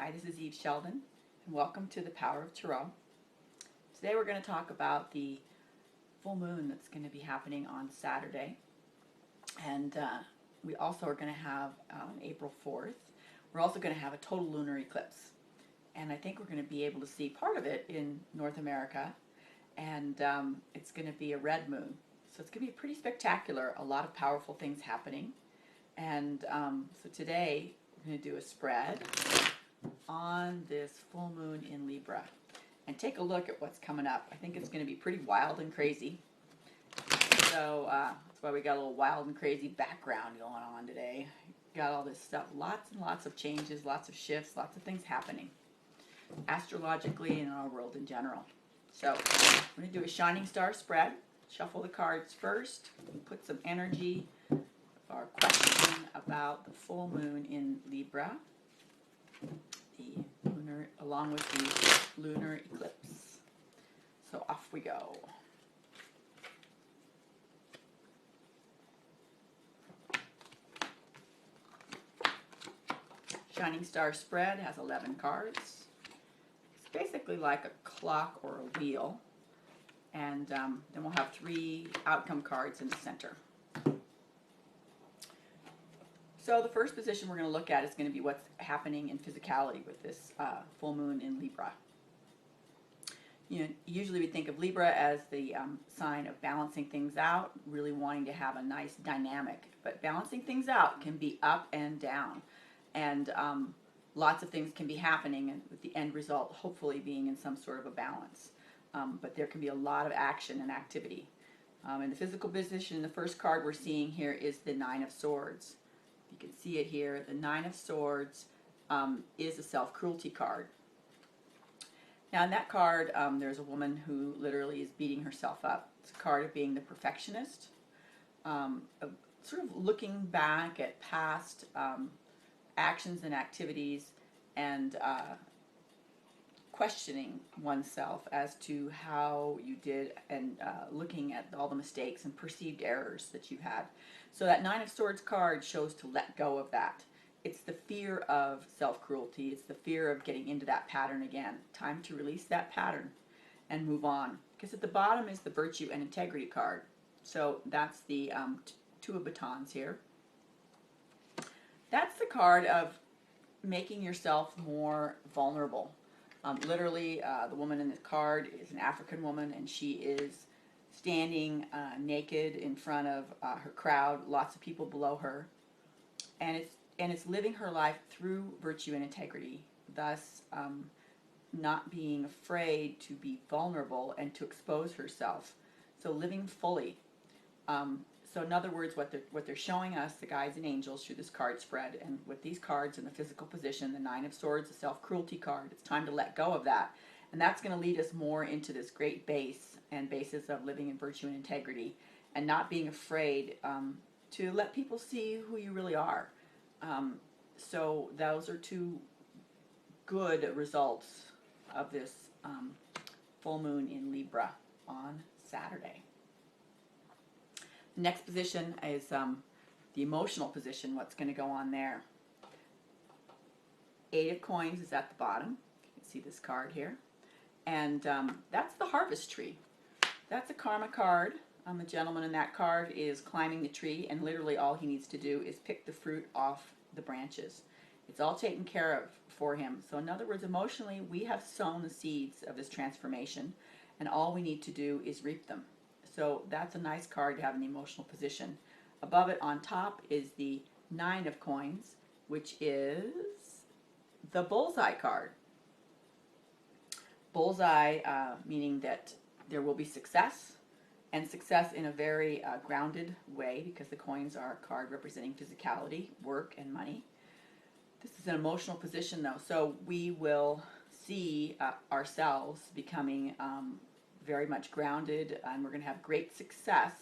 Hi, this is Sheldon, and welcome to the Power of Tarot. Today we're going to talk about the full moon that's going to be happening on Saturday, and we also are going to have on April 4th, we're also going to have a total lunar eclipse, and I think we're going to be able to see part of it in North America, and it's going to be a red moon, so it's going to be pretty spectacular, a lot of powerful things happening, and so today we're going to do a spread on this full moon in Libra and take a look at what's coming up. I think it's going to be pretty wild and crazy. So that's why we got a little wild and crazy background going on today. Got all this stuff, lots and lots of changes, lots of shifts, lots of things happening astrologically and in our world in general. So I'm going to do a shining star spread. Shuffle the cards first, put some energy of our question about the full moon in Libra, the lunar, along with the lunar eclipse. So off we go. Shining Star spread has 11 cards. It's basically like a clock or a wheel. And then we'll have 3 outcome cards in the center. So the first position we're going to look at is going to be what's happening in physicality with this full moon in Libra. Usually we think of Libra as the sign of balancing things out, really wanting to have a nice dynamic. But balancing things out can be up and down. And lots of things can be happening, and with the end result hopefully being in some sort of a balance. But there can be a lot of action and activity. In the physical position, the first card we're seeing here is the Nine of Swords. You can see it here. The Nine of Swords is a self-cruelty card. Now in that card, there's a woman who literally is beating herself up. It's a card of being the perfectionist, of sort of looking back at past actions and activities and questioning oneself as to how you did, and looking at all the mistakes and perceived errors that you've had. So that Nine of Swords card shows to let go of that. It's the fear of self-cruelty. It's the fear of getting into that pattern again. Time to release that pattern and move on. Because at the bottom is the Virtue and Integrity card. So that's the Two of Batons here. That's the card of making yourself more vulnerable. Literally, the woman in this card is an African woman, and she is standing naked in front of her crowd, lots of people below her, and it's living her life through virtue and integrity, thus not being afraid to be vulnerable and to expose herself. So living fully. So in other words, what they're showing us, the guides and angels, through this card spread, and with these cards in the physical position, the Nine of Swords, the self-cruelty card, it's time to let go of that. And that's going to lead us more into this great basis of living in virtue and integrity, and not being afraid to let people see who you really are. So those are 2 good results of this full moon in Libra on Saturday. The next position is the emotional position, what's going to go on there. 8 of Coins is at the bottom. You can see this card here. And that's the harvest tree. That's a karma card. The gentleman in that card is climbing the tree, and literally all he needs to do is pick the fruit off the branches. It's all taken care of for him. So in other words, emotionally, we have sown the seeds of this transformation, and all we need to do is reap them. So that's a nice card to have in the emotional position. Above it on top is the Nine of Coins, which is the bullseye card. Bullseye meaning that there will be success, and success in a very grounded way, because the coins are a card representing physicality, work, and money. This is an emotional position though, so we will see ourselves becoming very much grounded, and we're going to have great success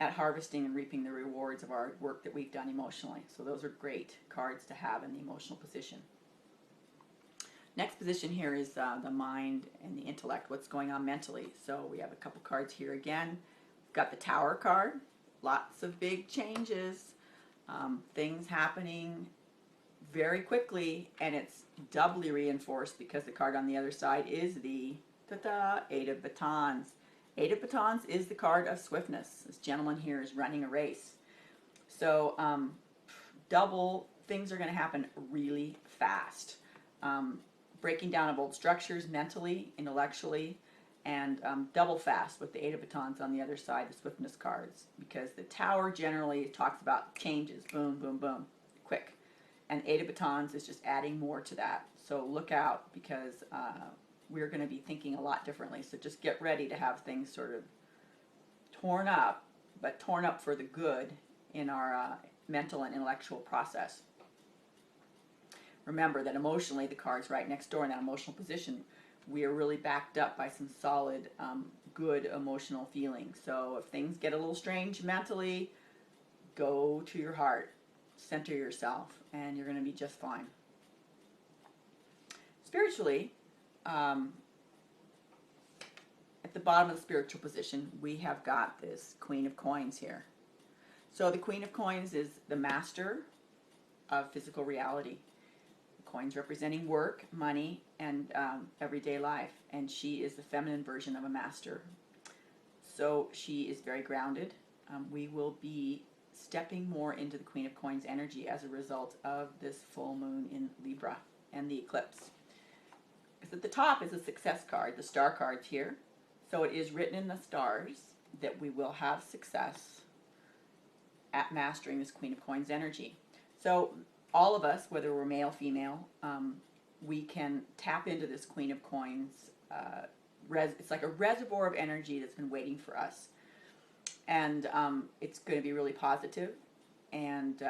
at harvesting and reaping the rewards of our work that we've done emotionally. So those are great cards to have in the emotional position. Next position here is the mind and the intellect, what's going on mentally. So we have a couple cards here again. We've got the Tower card, lots of big changes, things happening very quickly, and it's doubly reinforced because the card on the other side is the ta-da, Eight of Batons. Eight of Batons is the card of swiftness. This gentleman here is running a race. So double things are going to happen really fast. Breaking down of old structures mentally, intellectually, and double fast with the Eight of Batons on the other side, the swiftness cards, because the Tower generally talks about changes, boom, boom, boom, quick. And Eight of Batons is just adding more to that. So look out, because we're going to be thinking a lot differently. So just get ready to have things sort of torn up, but torn up for the good in our mental and intellectual process. Remember that emotionally, the card's right next door in that emotional position. We are really backed up by some solid, good emotional feelings. So if things get a little strange mentally, go to your heart, center yourself, and you're going to be just fine. Spiritually, at the bottom of the spiritual position, we have got this Queen of Coins here. So the Queen of Coins is the master of physical reality. The coins representing work, money, and everyday life. And she is the feminine version of a master. So she is very grounded. We will be stepping more into the Queen of Coins energy as a result of this full moon in Libra and the eclipse. Because at the top is a success card, the star card's here. So it is written in the stars that we will have success at mastering this Queen of Coins energy. So all of us, whether we're male, female, we can tap into this Queen of Coins. It's like a reservoir of energy that's been waiting for us. And it's going to be really positive, and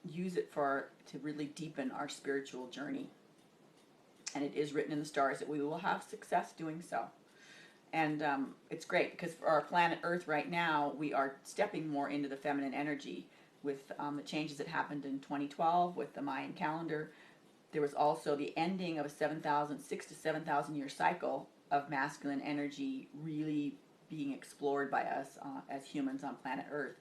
use it to really deepen our spiritual journey. And it is written in the stars that we will have success doing so. And it's great because for our planet Earth right now, we are stepping more into the feminine energy with the changes that happened in 2012 with the Mayan calendar. There was also the ending of a 6 to 7,000 year cycle of masculine energy really being explored by us as humans on planet Earth.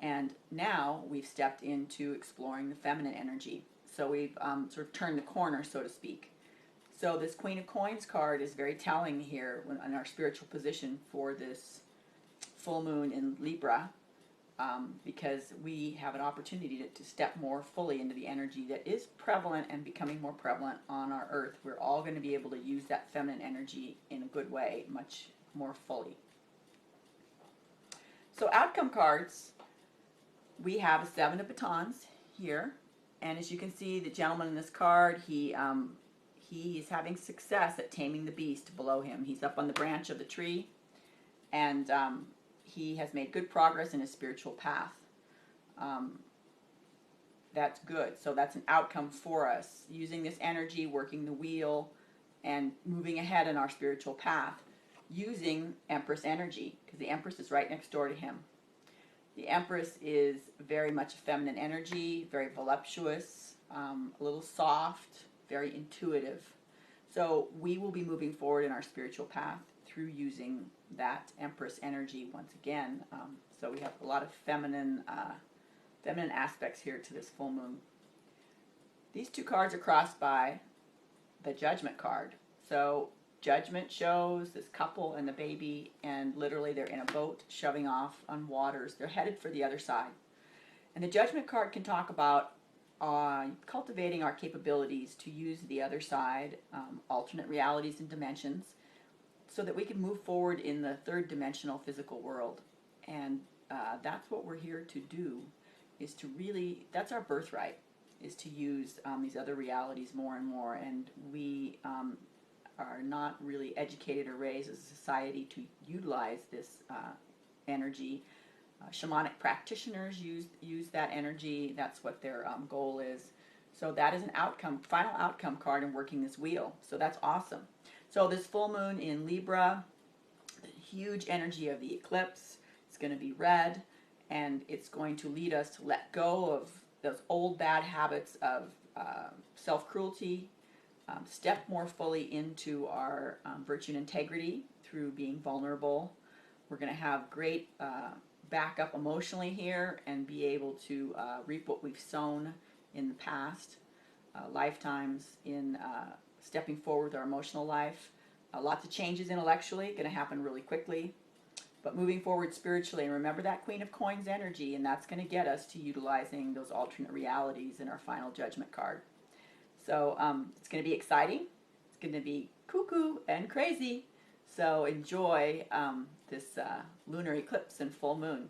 And now we've stepped into exploring the feminine energy. So we've sort of turned the corner, so to speak. So this Queen of Coins card is very telling here in our spiritual position for this full moon in Libra, because we have an opportunity to step more fully into the energy that is prevalent and becoming more prevalent on our Earth. We're all going to be able to use that feminine energy in a good way, much more fully. So outcome cards, we have a Seven of Batons here. And as you can see, the gentleman in this card, he is having success at taming the beast below him. He's up on the branch of the tree, and he has made good progress in his spiritual path. That's good. So that's an outcome for us. Using this energy, working the wheel, and moving ahead in our spiritual path, using Empress energy, because the Empress is right next door to him. The Empress is very much feminine energy, very voluptuous, a little soft, very intuitive. So we will be moving forward in our spiritual path through using that Empress energy once again. So we have a lot of feminine aspects here to this full moon. These two cards are crossed by the Judgment card. So Judgment shows this couple and the baby, and literally they're in a boat shoving off on waters. They're headed for the other side. And the Judgment card can talk about cultivating our capabilities to use the other side, alternate realities and dimensions, so that we can move forward in the third dimensional physical world. And that's what we're here to do, is to really, that's our birthright, is to use these other realities more and more. And we are not really educated or raised as a society to utilize this energy. Shamanic practitioners use that energy. That's what their goal is. So that is an outcome, final outcome card in working this wheel. So that's awesome. So this full moon in Libra, the huge energy of the eclipse, it's going to be red, and it's going to lead us to let go of those old bad habits of self-cruelty, step more fully into our virtue and integrity through being vulnerable. We're going to have great back up emotionally here and be able to reap what we've sown in the past, lifetimes in stepping forward with our emotional life. Lots of changes intellectually, going to happen really quickly. But moving forward spiritually, and remember that Queen of Coins energy, and that's going to get us to utilizing those alternate realities in our final judgment card. So it's going to be exciting. It's going to be cuckoo and crazy. So enjoy this lunar eclipse and full moon.